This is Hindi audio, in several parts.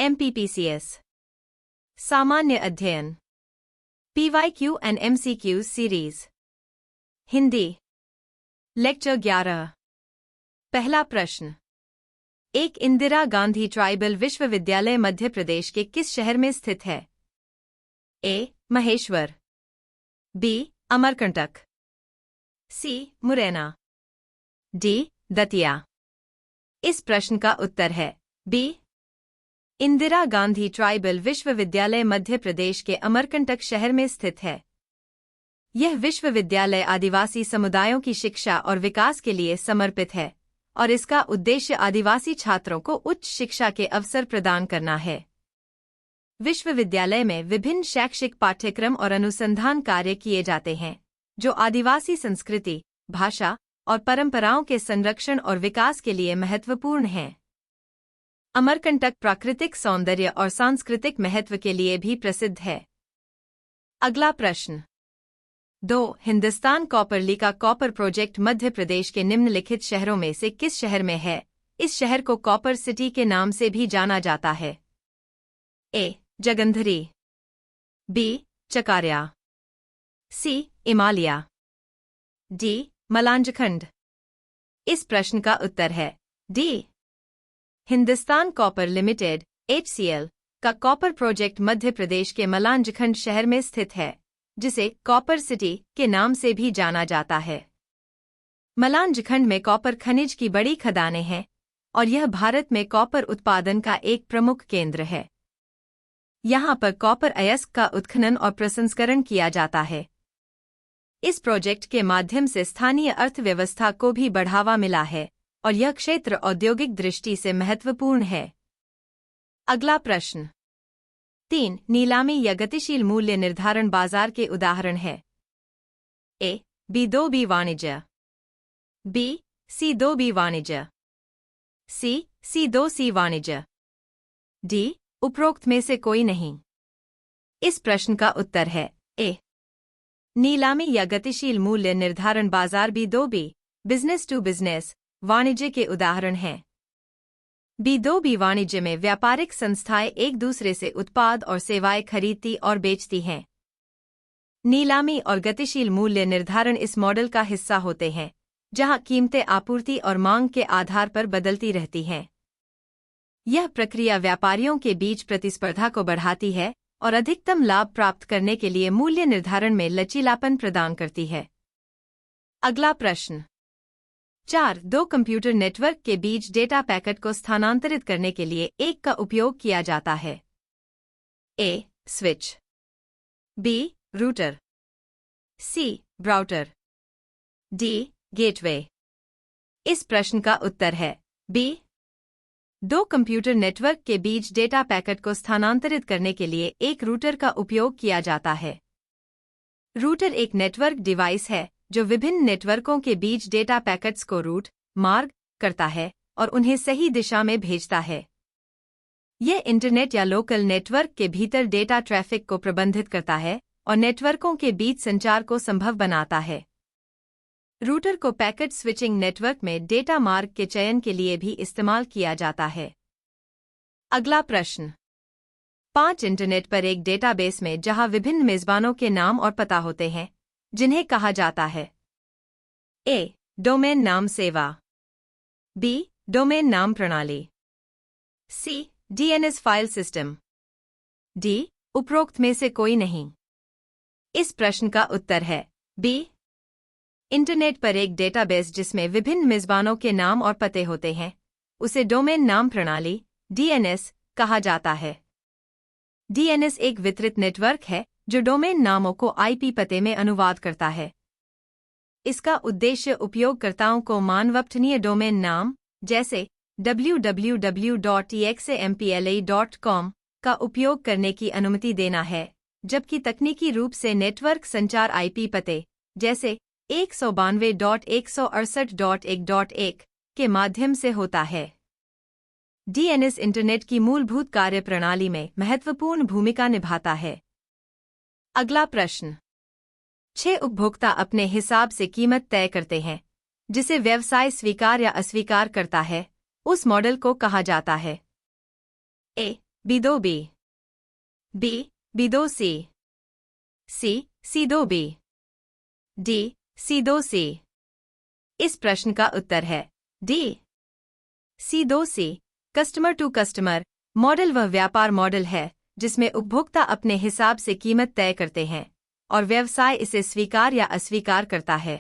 MPPCS सामान्य अध्ययन PYQ and MCQ series Hindi lecture 11 पहला प्रश्न एक इंदिरा गांधी ट्राइबल विश्वविद्यालय मध्य प्रदेश के किस शहर में स्थित है? A. Maheshwar B. Amarkantak C. Morena D. Datia इस प्रश्न का उत्तर है B. इंदिरा गांधी ट्राइबल विश्वविद्यालय मध्य प्रदेश के अमरकंटक शहर में स्थित है। यह विश्वविद्यालय आदिवासी समुदायों की शिक्षा और विकास के लिए समर्पित है और इसका उद्देश्य आदिवासी छात्रों को उच्च शिक्षा के अवसर प्रदान करना है। विश्वविद्यालय में विभिन्न शैक्षिक पाठ्यक्रम और अनुसंधान कार्य किए जाते हैं जो आदिवासी संस्कृति, भाषा और परंपराओं के संरक्षण और विकास के लिए महत्वपूर्ण हैं। अमरकंटक प्राकृतिक सौंदर्य और सांस्कृतिक महत्व के लिए भी प्रसिद्ध है। अगला प्रश्न 2. Hindustan copper लिका copper project Madhya Pradesh के निम्नलिखित शहरों में से किस शहर में है? इस शहर को कॉपर सिटी के नाम से भी जाना जाता है। A. जगंधरी B. चकार्या C. इमालिया D. Malanjkhand इस प्रश्न का उत्तर है D. Hindustan copper limited HCL का कॉपर प्रोजेक्ट मध्य प्रदेश के मलांजखंड शहर में स्थित है जिसे कॉपर सिटी के नाम से भी जाना जाता है। मलांजखंड में कॉपर खनिज की बड़ी खदानें हैं और यह भारत में कॉपर उत्पादन का एक प्रमुख केंद्र है। यहाँ पर कॉपर अयस्क का उत्खनन और प्रसंस्करण किया जाता है। इस प्रोजेक्ट के माध्यम से स्थानीय अर्थव्यवस्था को भी बढ़ावा मिला है और यह क्षेत्र औद्योगिक दृष्टि से महत्वपूर्ण है। अगला प्रश्न 3. नीलामी या गतिशील मूल्य निर्धारण बाजार के उदाहरण है। A. B2B वाणिज्य B. C2B वाणिज्य C. C2C वाणिज्य D. उपरोक्त में से कोई नहीं। इस प्रश्न का उत्तर है A. नीलामी या गतिशील मूल्य निर्धारण बाजार B2B बिजनेस टू बिजनेस वाणिज्य के उदाहरण हैं। B2B वाणिज्य में व्यापारिक संस्थाएं एक दूसरे से उत्पाद और सेवाएं खरीदती और बेचती हैं। नीलामी और गतिशील मूल्य निर्धारण इस मॉडल का हिस्सा होते हैं जहां कीमतें आपूर्ति और मांग के आधार पर बदलती रहती हैं। यह प्रक्रिया व्यापारियों के बीच प्रतिस्पर्धा को बढ़ाती है और अधिकतम लाभ प्राप्त करने के लिए मूल्य निर्धारण में लचीलापन प्रदान करती है। अगला प्रश्न 4. 2 कंप्यूटर नेटवर्क के बीच डेटा पैकेट को स्थानांतरित करने के लिए एक का उपयोग किया जाता है। A. Switch B. Router C. Brouter D. Gateway इस प्रश्न का उत्तर है B. 2 कंप्यूटर नेटवर्क के बीच डेटा पैकेट को स्थानांतरित करने के लिए एक रूटर का उपयोग किया जाता है। रूटर एक नेटवर्क डिवाइस है जो विभिन्न नेटवर्कों के बीच डेटा पैकेट्स को रूट मार्ग करता है और उन्हें सही दिशा में भेजता है। यह इंटरनेट या लोकल नेटवर्क के भीतर डेटा ट्रैफिक को प्रबंधित करता है और नेटवर्कों के बीच संचार को संभव बनाता है। रूटर को पैकेट स्विचिंग नेटवर्क में डेटा मार्ग के चयन के लिए भी इस्तेमाल किया जाता है। अगला प्रश्न 5. इंटरनेट पर एक डेटाबेस में जहां विभिन्न मेजबानों के नाम और पता होते हैं जिन्हें कहा जाता है। A. डोमेन नाम सेवा B. डोमेन नाम प्रणाली C. DNS file system D. उपरोक्त में से कोई नहीं। इस प्रश्न का उत्तर है B. इंटरनेट पर एक डेटाबेस जिसमें विभिन्न मेजबानों के नाम और पते होते हैं उसे डोमेन नाम प्रणाली DNS कहा जाता है। DNS एक वितरित नेटवर्क है जो डोमेन नामों को IP पते में अनुवाद करता है। इसका उद्देश्य उपयोगकर्ताओं को मानवपठनीय डोमेन नाम जैसे www.exampla.com का उपयोग करने की अनुमति देना है, जबकि तकनीकी रूप से नेटवर्क संचार IP पते जैसे 192.168.1.1 के माध्यम से होता है। DNS इंटरनेट की मूलभूत कार्यप्रणाली में महत्वपूर्ण भूमिका निभाता है। अगला प्रश्न 6. उपभोक्ता अपने हिसाब से कीमत तय करते हैं जिसे व्यवसाय स्वीकार या अस्वीकार करता है, उस मॉडल को कहा जाता है। A. B2B, B, B2C, C, C2B, D, C2C। इस प्रश्न का उत्तर है D, C2C। Customer to customer model वह व्यापार मॉडल है जिसमें उपभोक्ता अपने हिसाब से कीमत तय करते हैं और व्यवसाय इसे स्वीकार या अस्वीकार करता है।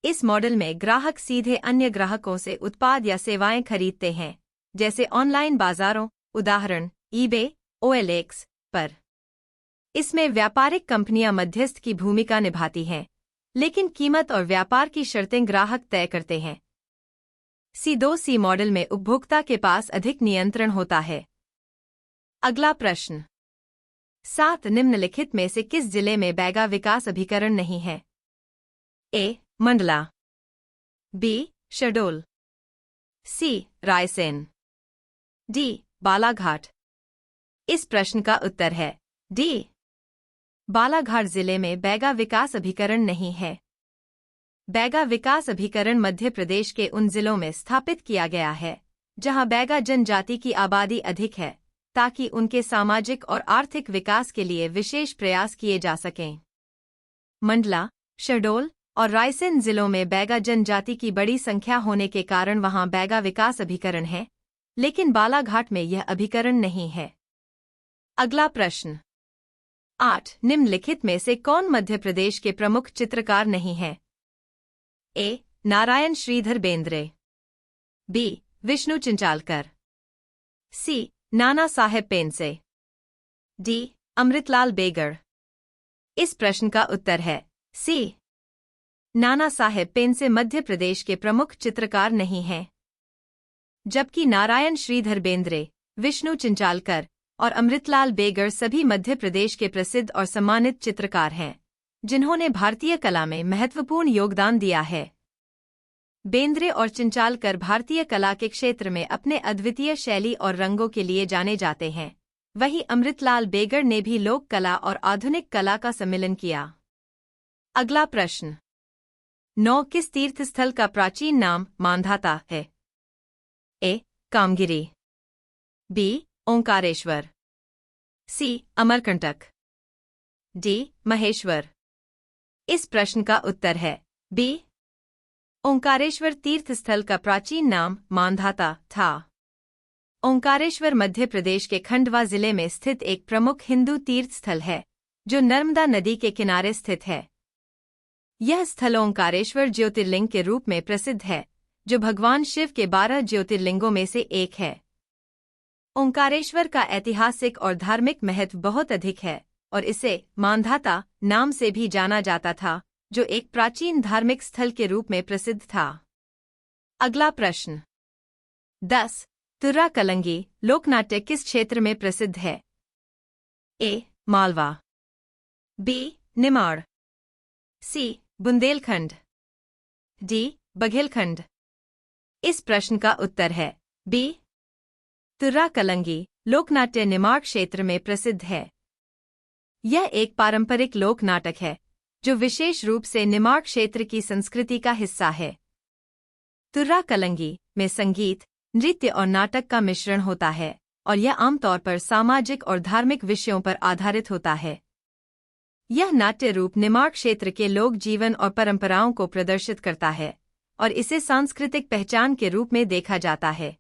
इस मॉडल में ग्राहक सीधे अन्य ग्राहकों से उत्पाद या सेवाएं खरीदते हैं, जैसे ऑनलाइन बाजारों, उदाहरण eBay, OLX पर। इसमें व्यापारिक कंपनियां मध्यस्थ की भूमिका निभाती हैं, लेकिन कीमत और व्यापार की शर्तें ग्राहक तय करते हैं। C2C मॉडल में उपभोक्ता के पास अधिक नियंत्रण होता है। अगला प्रश्न, 7 निम्नलिखित में से किस जिले में बैगा विकास अभिकरण नहीं है? A, Mandla, B, Shahdol, C, Raisen, D, Balaghat. इस प्रश्न का उत्तर है D, बालाघाट जिले में बैगा विकास अभिकरण नहीं है। बैगा विकास अभिकरण मध्य प्रदेश के उन जिलों में स्थापित किया गया है जहां बैगा जनजाति की आबादी अधिक है, ताकि उनके सामाजिक और आर्थिक विकास के लिए विशेष प्रयास किए जा सकें। मंडला, शहडोल और रायसेन जिलों में बैगा जनजाति की बड़ी संख्या होने के कारण वहां बैगा विकास अभिकरण है, लेकिन बालाघाट में यह अभिकरण नहीं है। अगला प्रश्न, 8 निम्नलिखित में से कौन मध्य प्रदेश के प्रमुख चित्रकार नहीं है? A, Narayan Shridhar Bendre, B, Vishnu चिंचालकर, C, Nana Saheb Pendse, D, Amritlal Begad. इस प्रश्न का उत्तर है C, नाना साहेब पेंसे मध्य प्रदेश के प्रमुख चित्रकार नहीं हैं, जबकि नारायण श्रीधर बेंद्रे, विष्णु चिंचालकर और अमृतलाल बेगड़ सभी मध्य प्रदेश के प्रसिद्ध और सम्मानित चित्रकार हैं, जिन्होंने भारतीय कला में महत्वपूर्ण योगदान दिया है। बेंद्रे और चिंचालकर भारतीय कला के क्षेत्र में अपने अद्वितीय शैली और रंगों के लिए जाने जाते हैं। वहीं अमृतलाल बेगड़ ने भी लोक कला और आधुनिक कला का सम्मिलन किया। अगला प्रश्न, 9 किस तीर्थस्थल का प्राचीन नाम मांधाता है? A, कामगिरी, B, Omkareshwar, C, Amarkantak, D, Maheshwar. इस प्रश्न का उत्तर है B, ओंकारेश्वर तीर्थस्थल का प्राचीन नाम मांधाता था। ओंकारेश्वर मध्य प्रदेश के खंडवा जिले में स्थित एक प्रमुख हिंदू तीर्थस्थल है, जो नर्मदा नदी के किनारे स्थित है। यह स्थल ओंकारेश्वर ज्योतिर्लिंग के रूप में प्रसिद्ध है, जो भगवान शिव के 12 ज्योतिर्लिंगों में से एक है। ओंकारेश्वर का ऐतिहासिक और धार्मिक महत्व बहुत अधिक है और इसे मांधाता नाम से भी जाना जाता था, जो एक प्राचीन धार्मिक स्थल के रूप में प्रसिद्ध था। अगला प्रश्न, 10 तुर्रा कलंगी लोकनाट्य किस क्षेत्र में प्रसिद्ध है? A, Malwa, B, Nimar, C, Bundelkhand, D, Baghelkhand. इस प्रश्न का उत्तर है B, तुर्रा कलंगी लोकनाट्य निमाड़ क्षेत्र में प्रसिद्ध है। यह एक पारंपरिक लोक नाटक है, जो विशेष रूप से निमाड़ क्षेत्र की संस्कृति का हिस्सा है। तुर्रा कलंगी में संगीत, नृत्य और नाटक का मिश्रण होता है और यह आमतौर पर सामाजिक और धार्मिक विषयों पर आधारित होता है। यह नाट्य रूप निमाड़ क्षेत्र के लोक जीवन और परंपराओं को प्रदर्शित करता है और इसे सांस्कृतिक पहचान के रूप में देखा जाता है।